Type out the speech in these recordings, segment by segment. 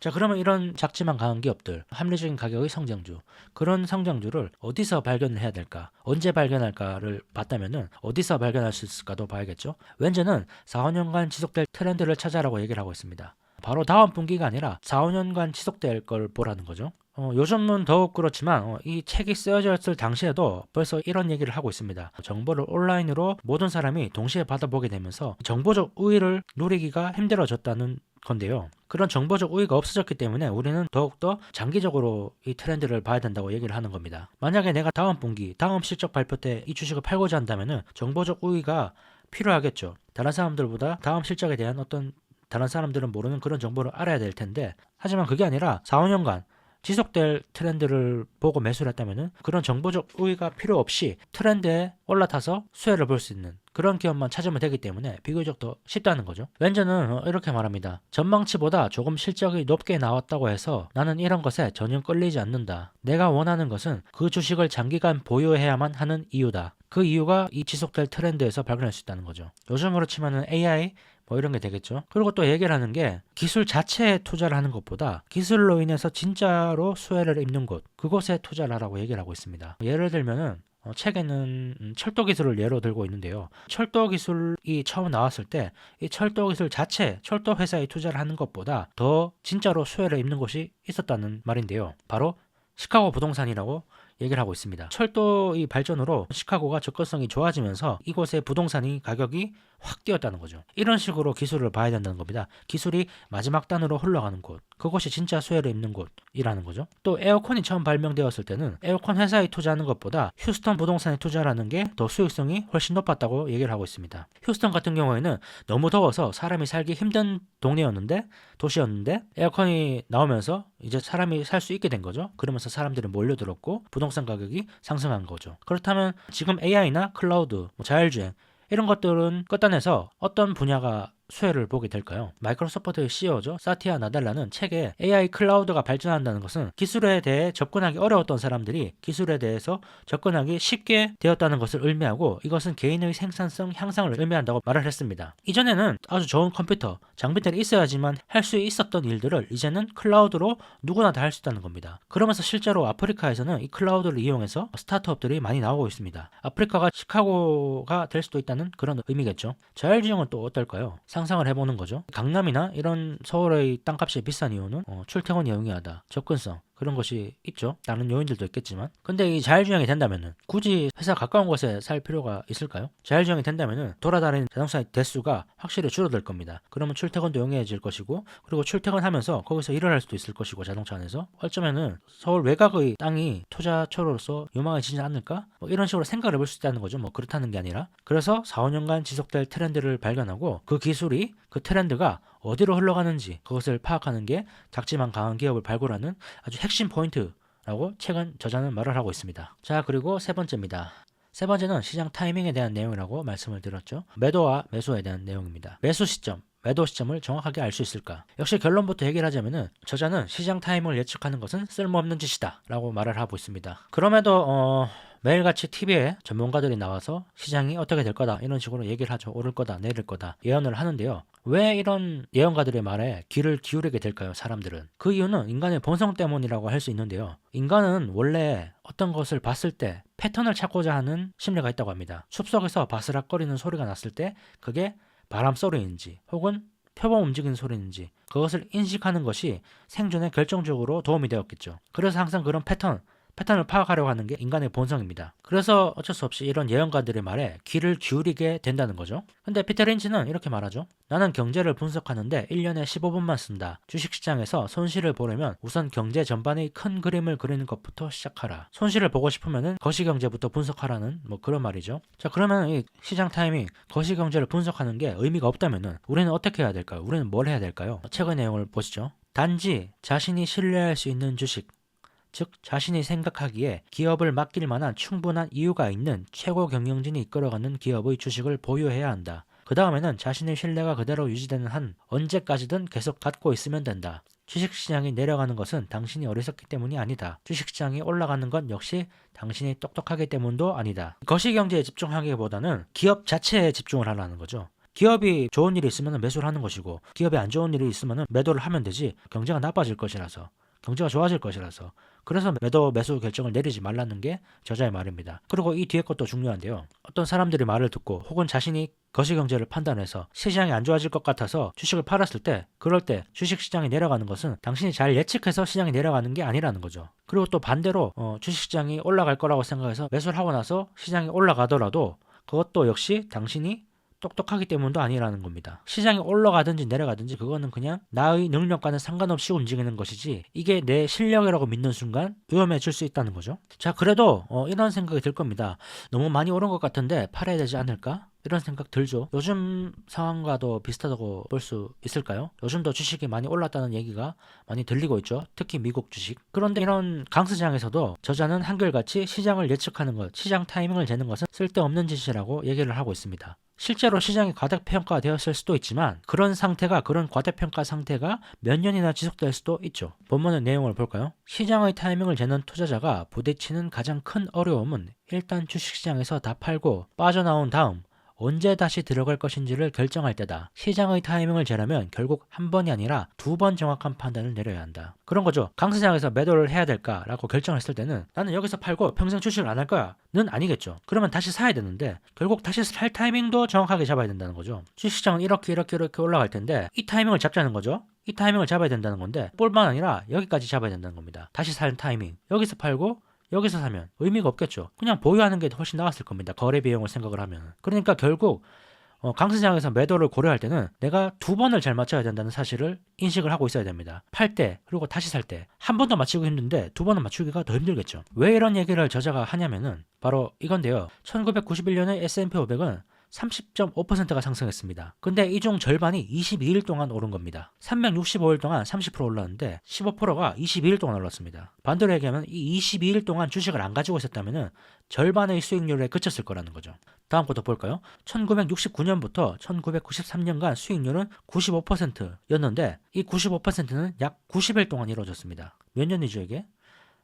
자, 그러면 이런 작지만 강한 기업들, 합리적인 가격의 성장주, 그런 성장주를 어디서 발견해야 될까? 언제 발견할까를 봤다면은 어디서 발견할 수 있을까도 봐야겠죠. 왠지는 4, 5년간 지속될 트렌드를 찾아라고 얘기를 하고 있습니다. 바로 다음 분기가 아니라 4, 5년간 지속될 걸 보라는 거죠. 요즘은 더욱 그렇지만 이 책이 쓰여졌을 당시에도 벌써 이런 얘기를 하고 있습니다. 정보를 온라인으로 모든 사람이 동시에 받아보게 되면서 정보적 우위를 누리기가 힘들어졌다는 건데요. 그런 정보적 우위가 없어졌기 때문에 우리는 더욱더 장기적으로 이 트렌드를 봐야 된다고 얘기를 하는 겁니다. 만약에 내가 다음 분기, 다음 실적 발표 때 이 주식을 팔고자 한다면 정보적 우위가 필요하겠죠. 다른 사람들보다 다음 실적에 대한 어떤 다른 사람들은 모르는 그런 정보를 알아야 될 텐데, 하지만 그게 아니라 4, 5년간 지속될 트렌드를 보고 매수를 했다면 그런 정보적 우위가 필요 없이 트렌드에 올라타서 수혜를 볼 수 있는 그런 기업만 찾으면 되기 때문에 비교적 더 쉽다는 거죠. 왠지는 이렇게 말합니다. 전망치보다 조금 실적이 높게 나왔다고 해서 나는 이런 것에 전혀 끌리지 않는다. 내가 원하는 것은 그 주식을 장기간 보유해야만 하는 이유다. 그 이유가 이 지속될 트렌드에서 발견할 수 있다는 거죠. 요즘으로 치면은 AI 뭐 이런 게 되겠죠. 그리고 또 얘기를 하는 게 기술 자체에 투자를 하는 것보다 기술로 인해서 진짜로 수혜를 입는 곳, 그곳에 투자를 하라고 얘기를 하고 있습니다. 예를 들면은 책에는 철도 기술을 예로 들고 있는데요. 철도 기술이 처음 나왔을 때 이 철도 기술 자체, 철도 회사에 투자를 하는 것보다 더 진짜로 수혜를 입는 곳이 있었다는 말인데요. 바로 시카고 부동산이라고 얘기를 하고 있습니다. 철도의 발전으로 시카고가 접근성이 좋아지면서 이곳의 부동산이 가격이 확 뛰었다는 거죠. 이런 식으로 기술을 봐야 된다는 겁니다. 기술이 마지막 단으로 흘러가는 곳, 그것이 진짜 수혜를 입는 곳이라는 거죠. 또 에어컨이 처음 발명되었을 때는 에어컨 회사에 투자하는 것보다 휴스턴 부동산에 투자하는 게 더 수익성이 훨씬 높았다고 얘기를 하고 있습니다. 휴스턴 같은 경우에는 너무 더워서 사람이 살기 힘든 동네였는데, 도시였는데 에어컨이 나오면서 이제 사람이 살 수 있게 된 거죠. 그러면서 사람들이 몰려들었고 부동산 가격이 상승한 거죠. 그렇다면 지금 AI나 클라우드, 자율주행 이런 것들은 끝단에서 어떤 분야가 수혜를 보게 될까요? 마이크로소프트의 CEO죠. 사티아 나델라는 책에 AI 클라우드가 발전한다는 것은 기술에 대해 접근하기 어려웠던 사람들이 기술에 대해서 접근하기 쉽게 되었다는 것을 의미하고, 이것은 개인의 생산성 향상을 의미한다고 말을 했습니다. 이전에는 아주 좋은 컴퓨터, 장비들이 있어야지만 할 수 있었던 일들을 이제는 클라우드로 누구나 다 할 수 있다는 겁니다. 그러면서 실제로 아프리카에서는 이 클라우드를 이용해서 스타트업들이 많이 나오고 있습니다. 아프리카가 시카고가 될 수도 있다는 그런 의미겠죠. 자율주행은 또 어떨까요? 상상을 해보는 거죠. 강남이나 이런 서울의 땅값이 비싼 이유는 출퇴근이 용이하다, 접근성, 그런 것이 있죠. 다른 요인들도 있겠지만. 근데 이 자율주행이 된다면은 굳이 회사 가까운 곳에 살 필요가 있을까요? 자율주행이 된다면은 돌아다니는 자동차의 대수가 확실히 줄어들 겁니다. 그러면 출퇴근도 용이해질 것이고, 그리고 출퇴근하면서 거기서 일을 할 수도 있을 것이고, 자동차 안에서 어쩌면은 서울 외곽의 땅이 투자처로서 유망해지지 않을까? 뭐 이런 식으로 생각을 해볼 수 있다는 거죠. 뭐 그렇다는 게 아니라. 그래서 4, 5년간 지속될 트렌드를 발견하고 그 기술이, 그 트렌드가 어디로 흘러가는지 그것을 파악하는 게 작지만 강한 기업을 발굴하는 아주 핵심 포인트라고 최근 저자는 말을 하고 있습니다. 자, 그리고 세 번째입니다. 세 번째는 시장 타이밍에 대한 내용이라고 말씀을 드렸죠. 매도와 매수에 대한 내용입니다. 매수 시점, 매도 시점을 정확하게 알 수 있을까? 역시 결론부터 얘기를 하자면은 저자는 시장 타이밍을 예측하는 것은 쓸모없는 짓이다 라고 말을 하고 있습니다. 그럼에도 매일같이 TV에 전문가들이 나와서 시장이 어떻게 될 거다 이런 식으로 얘기를 하죠. 오를 거다, 내릴 거다 예언을 하는데요. 왜 이런 예언가들의 말에 귀를 기울이게 될까요? 사람들은. 그 이유는 인간의 본성 때문이라고 할 수 있는데요. 인간은 원래 어떤 것을 봤을 때 패턴을 찾고자 하는 심리가 있다고 합니다. 숲속에서 바스락거리는 소리가 났을 때 그게 바람 소리인지 혹은 표범 움직이는 소리인지 그것을 인식하는 것이 생존에 결정적으로 도움이 되었겠죠. 그래서 항상 그런 패턴을 파악하려고 하는 게 인간의 본성입니다. 그래서 어쩔 수 없이 이런 예언가들의 말에 귀를 기울이게 된다는 거죠. 근데 피터 린치는 이렇게 말하죠. 나는 경제를 분석하는데 1년에 15분만 쓴다. 주식시장에서 손실을 보려면 우선 경제 전반의 큰 그림을 그리는 것부터 시작하라. 손실을 보고 싶으면 거시경제부터 분석하라는 뭐 그런 말이죠. 자, 그러면 이 시장 타이밍, 거시경제를 분석하는 게 의미가 없다면 우리는 어떻게 해야 될까요? 우리는 뭘 해야 될까요? 책의 내용을 보시죠. 단지 자신이 신뢰할 수 있는 주식, 즉 자신이 생각하기에 기업을 맡길 만한 충분한 이유가 있는 최고 경영진이 이끌어가는 기업의 주식을 보유해야 한다. 그 다음에는 자신의 신뢰가 그대로 유지되는 한 언제까지든 계속 갖고 있으면 된다. 주식시장이 내려가는 것은 당신이 어리석기 때문이 아니다. 주식시장이 올라가는 건 역시 당신이 똑똑하기 때문도 아니다. 거시경제에 집중하기보다는 기업 자체에 집중을 하라는 거죠. 기업이 좋은 일이 있으면 매수를 하는 것이고 기업이 안 좋은 일이 있으면 매도를 하면 되지 경제가 나빠질 것이라서 경제가 좋아질 것이라서 그래서 매수 결정을 내리지 말라는 게 저자의 말입니다. 그리고 이 뒤에 것도 중요한데요. 어떤 사람들이 말을 듣고 혹은 자신이 거시경제를 판단해서 시장이 안 좋아질 것 같아서 주식을 팔았을 때 그럴 때 주식시장이 내려가는 것은 당신이 잘 예측해서 시장이 내려가는 게 아니라는 거죠. 그리고 또 반대로 주식시장이 올라갈 거라고 생각해서 매수를 하고 나서 시장이 올라가더라도 그것도 역시 당신이 똑똑하기 때문도 아니라는 겁니다. 시장이 올라가든지 내려가든지 그거는 그냥 나의 능력과는 상관없이 움직이는 것이지 이게 내 실력이라고 믿는 순간 위험해질 수 있다는 거죠. 자, 그래도 이런 생각이 들 겁니다. 너무 많이 오른 것 같은데 팔아야 되지 않을까? 이런 생각 들죠. 요즘 상황과도 비슷하다고 볼 수 있을까요? 요즘도 주식이 많이 올랐다는 얘기가 많이 들리고 있죠. 특히 미국 주식. 그런데 이런 강세장에서도 저자는 한결같이 시장을 예측하는 것, 시장 타이밍을 재는 것은 쓸데없는 짓이라고 얘기를 하고 있습니다. 실제로 시장이 과대평가되었을 수도 있지만 그런 과대평가 상태가 몇 년이나 지속될 수도 있죠. 본문의 내용을 볼까요? 시장의 타이밍을 재는 투자자가 부딪히는 가장 큰 어려움은 일단 주식시장에서 다 팔고 빠져나온 다음 언제 다시 들어갈 것인지를 결정할 때다. 시장의 타이밍을 재려면 결국 한 번이 아니라 두 번 정확한 판단을 내려야 한다. 그런 거죠. 강세장에서 매도를 해야 될까라고 결정했을 때는 나는 여기서 팔고 평생 주식을 안 할 거야 는 아니겠죠. 그러면 다시 사야 되는데 결국 다시 살 타이밍도 정확하게 잡아야 된다는 거죠. 주식시장은 이렇게 올라갈 텐데 이 타이밍을 잡자는 거죠. 이 타이밍을 잡아야 된다는 건데 볼만 아니라 여기까지 잡아야 된다는 겁니다. 다시 살 타이밍. 여기서 팔고 여기서 사면 의미가 없겠죠. 그냥 보유하는 게 훨씬 나았을 겁니다. 거래 비용을 생각을 하면. 그러니까 결국 강세장에서 매도를 고려할 때는 내가 두 번을 잘 맞춰야 된다는 사실을 인식을 하고 있어야 됩니다. 팔 때 그리고 다시 살 때 한 번도 맞추기 힘든데 두 번은 맞추기가 더 힘들겠죠. 왜 이런 얘기를 저자가 하냐면은 바로 이건데요. 1991년에 S&P 500은 30.5%가 상승했습니다. 근데 이 중 절반이 22일 동안 오른 겁니다. 365일 동안 30% 올랐는데 15%가 22일 동안 올랐습니다. 반대로 얘기하면 이 22일 동안 주식을 안 가지고 있었다면 절반의 수익률에 그쳤을 거라는 거죠. 다음 것도 볼까요? 1969년부터 1993년간 수익률은 95%였는데 이 95%는 약 90일 동안 이루어졌습니다. 몇 년이죠 이게?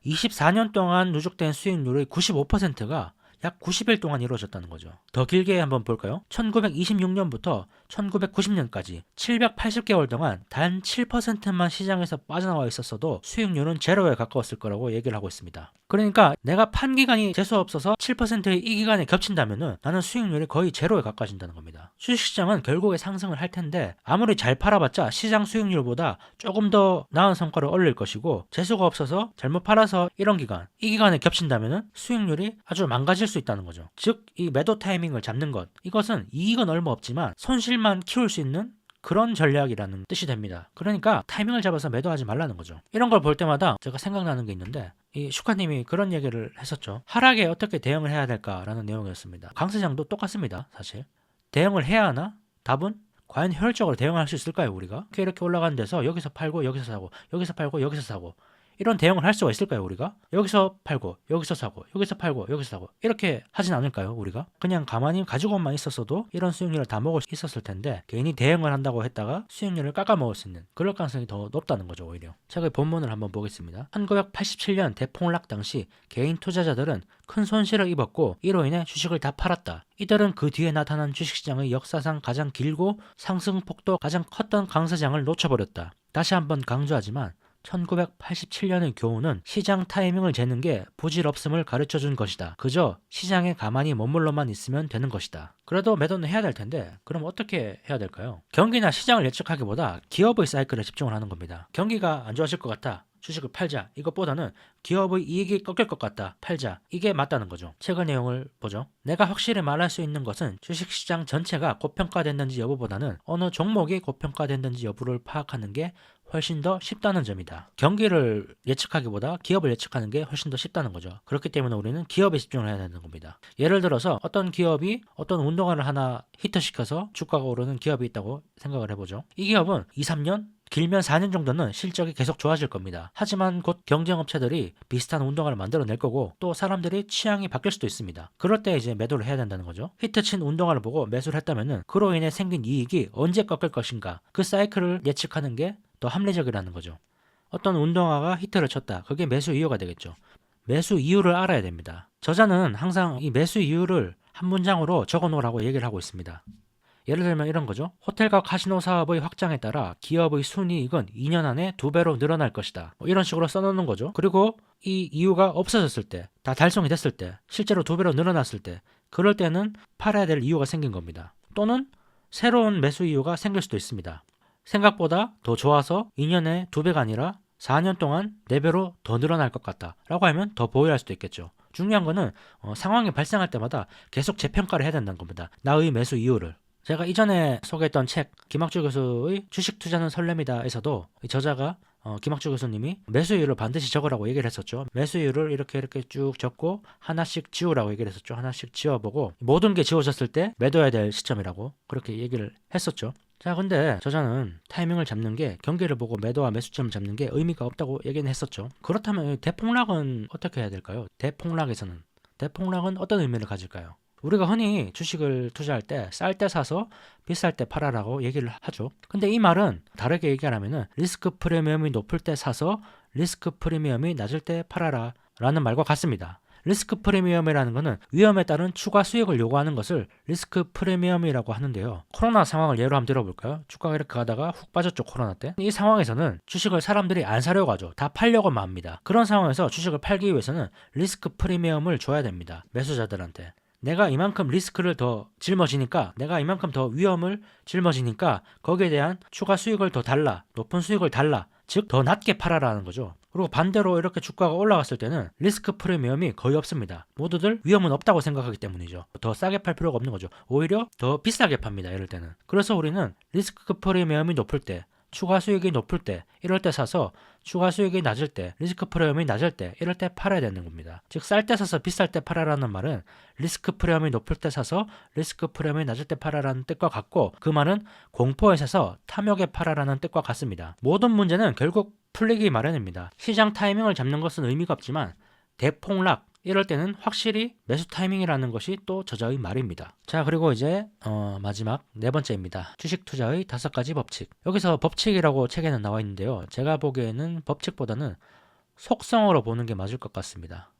24년 동안 누적된 수익률의 95%가 약 90일 동안 이루어졌다는 거죠. 더 길게 한번 볼까요? 1926년부터 1990년까지 780개월 동안 단 7%만 시장에서 빠져나와 있었어도 수익률은 제로에 가까웠을 거라고 얘기를 하고 있습니다. 그러니까 내가 판 기간이 재수없어서 7%의 이 기간에 겹친다면은 나는 수익률이 거의 제로에 가까워진다는 겁니다. 주식시장은 결국에 상승을 할 텐데 아무리 잘 팔아봤자 시장 수익률보다 조금 더 나은 성과를 얻을 것이고 재수가 없어서 잘못 팔아서 이 기간에 겹친다면은 수익률이 아주 망가질 수 있다는 거죠. 즉 이 매도 타이밍을 잡는 것, 이것은 이익은 얼마 없지만 손실만 키울 수 있는 그런 전략이라는 뜻이 됩니다. 그러니까 타이밍을 잡아서 매도하지 말라는 거죠. 이런 걸 볼 때마다 제가 생각나는 게 있는데 이 슈카님이 그런 얘기를 했었죠. 하락에 어떻게 대응을 해야 될까라는 내용이었습니다. 강세장도 똑같습니다. 사실 대응을 해야 하나? 답은 과연 효율적으로 대응할 수 있을까요? 우리가 이렇게 올라가는 데서 여기서 팔고 여기서 사고 여기서 팔고 여기서 사고 이런 대응을 할 수가 있을까요? 우리가 여기서 팔고 여기서 사고 여기서 팔고 여기서 사고 이렇게 하진 않을까요? 우리가 그냥 가만히 가지고만 있었어도 이런 수익률을 다 먹을 수 있었을 텐데 괜히 대응을 한다고 했다가 수익률을 깎아먹을 수 있는 그럴 가능성이 더 높다는 거죠. 오히려 책의 본문을 한번 보겠습니다. 1987년 대폭락 당시 개인 투자자들은 큰 손실을 입었고 이로 인해 주식을 다 팔았다. 이들은 그 뒤에 나타난 주식시장의 역사상 가장 길고 상승폭도 가장 컸던 강세장을 놓쳐버렸다. 다시 한번 강조하지만 1987년의 교훈은 시장 타이밍을 재는 게 부질없음을 가르쳐준 것이다. 그저 시장에 가만히 머물러만 있으면 되는 것이다. 그래도 매도는 해야 될 텐데 그럼 어떻게 해야 될까요? 경기나 시장을 예측하기보다 기업의 사이클에 집중을 하는 겁니다. 경기가 안 좋아질 것 같아. 주식을 팔자. 이것보다는 기업의 이익이 꺾일 것 같다. 팔자. 이게 맞다는 거죠. 책의 내용을 보죠. 내가 확실히 말할 수 있는 것은 주식시장 전체가 고평가됐는지 여부보다는 어느 종목이 고평가됐는지 여부를 파악하는 게 훨씬 더 쉽다는 점이다. 경기를 예측하기보다 기업을 예측하는 게 훨씬 더 쉽다는 거죠. 그렇기 때문에 우리는 기업에 집중을 해야 되는 겁니다. 예를 들어서 어떤 기업이 어떤 운동화를 하나 히트시켜서 주가가 오르는 기업이 있다고 생각을 해보죠. 이 기업은 2, 3년? 길면 4년 정도는 실적이 계속 좋아질 겁니다. 하지만 곧 경쟁업체들이 비슷한 운동화를 만들어낼 거고 또 사람들이 취향이 바뀔 수도 있습니다. 그럴 때 이제 매도를 해야 된다는 거죠. 히트친 운동화를 보고 매수를 했다면은 그로 인해 생긴 이익이 언제 꺾일 것인가 그 사이클을 예측하는 게 더 합리적이라는 거죠. 어떤 운동화가 히트를 쳤다. 그게 매수 이유가 되겠죠. 매수 이유를 알아야 됩니다. 저자는 항상 이 매수 이유를 한 문장으로 적어 놓으라고 얘기를 하고 있습니다. 예를 들면 이런 거죠. 호텔과 카지노 사업의 확장에 따라 기업의 순이익은 2년 안에 2배로 늘어날 것이다. 뭐 이런 식으로 써놓는 거죠. 그리고 이 이유가 없어졌을 때, 다 달성이 됐을 때, 실제로 2배로 늘어났을 때, 그럴 때는 팔아야 될 이유가 생긴 겁니다. 또는 새로운 매수 이유가 생길 수도 있습니다. 생각보다 더 좋아서 2년에 2배가 아니라 4년 동안 4배로 더 늘어날 것 같다 라고 하면 더 보유할 수도 있겠죠. 중요한 거는 상황이 발생할 때마다 계속 재평가를 해야 된다는 겁니다. 나의 매수 이유를. 제가 이전에 소개했던 책 김학주 교수의 주식 투자는 설렘이다에서도 이 저자가 김학주 교수님이 매수 이유를 반드시 적으라고 얘기를 했었죠. 매수 이유를 이렇게 쭉 적고 하나씩 지우라고 얘기를 했었죠. 하나씩 지워보고 모든 게 지워졌을 때 매도해야 될 시점이라고 그렇게 얘기를 했었죠. 자, 근데 저자는 타이밍을 잡는 게 경기를 보고 매도와 매수점을 잡는 게 의미가 없다고 얘기는 했었죠. 그렇다면 대폭락은 어떻게 해야 될까요? 대폭락은 어떤 의미를 가질까요? 우리가 흔히 주식을 투자할 때 쌀 때 사서 비쌀 때 팔아라고 얘기를 하죠. 근데 이 말은 다르게 얘기하면은 리스크 프리미엄이 높을 때 사서 리스크 프리미엄이 낮을 때 팔아라 라는 말과 같습니다. 리스크 프리미엄이라는 것은 위험에 따른 추가 수익을 요구하는 것을 리스크 프리미엄이라고 하는데요. 코로나 상황을 예로 한번 들어볼까요? 주가가 이렇게 가다가 훅 빠졌죠, 코로나 때. 이 상황에서는 주식을 사람들이 안 사려고 하죠. 다 팔려고만 합니다. 그런 상황에서 주식을 팔기 위해서는 리스크 프리미엄을 줘야 됩니다. 매수자들한테. 내가 이만큼 리스크를 더 짊어지니까, 내가 이만큼 더 위험을 짊어지니까 거기에 대한 추가 수익을 더 달라, 높은 수익을 달라, 즉 더 낮게 팔아라는 거죠. 그리고 반대로 이렇게 주가가 올라갔을 때는 리스크 프리미엄이 거의 없습니다. 모두들 위험은 없다고 생각하기 때문이죠. 더 싸게 팔 필요가 없는 거죠. 오히려 더 비싸게 팝니다. 이럴 때는. 그래서 우리는 리스크 프리미엄이 높을 때, 추가 수익이 높을 때, 이럴 때 사서 추가 수익이 낮을 때, 리스크 프리미엄이 낮을 때, 이럴 때 팔아야 되는 겁니다. 즉 쌀 때 사서 비쌀 때 팔아라는 말은 리스크 프리미엄이 높을 때 사서 리스크 프리미엄이 낮을 때 팔아라는 뜻과 같고, 그 말은 공포에 사서 탐욕에 팔아라는 뜻과 같습니다. 모든 문제는 결국 풀리기 마련입니다. 시장 타이밍을 잡는 것은 의미가 없지만 대폭락, 이럴 때는 확실히 매수 타이밍이라는 것이 또 저자의 말입니다. 자, 그리고 이제 마지막 4번째입니다. 주식 투자의 5가지 법칙. 여기서 법칙이라고 책에는 나와 있는데요. 제가 보기에는 법칙보다는 속성으로 보는 게 맞을 것 같습니다.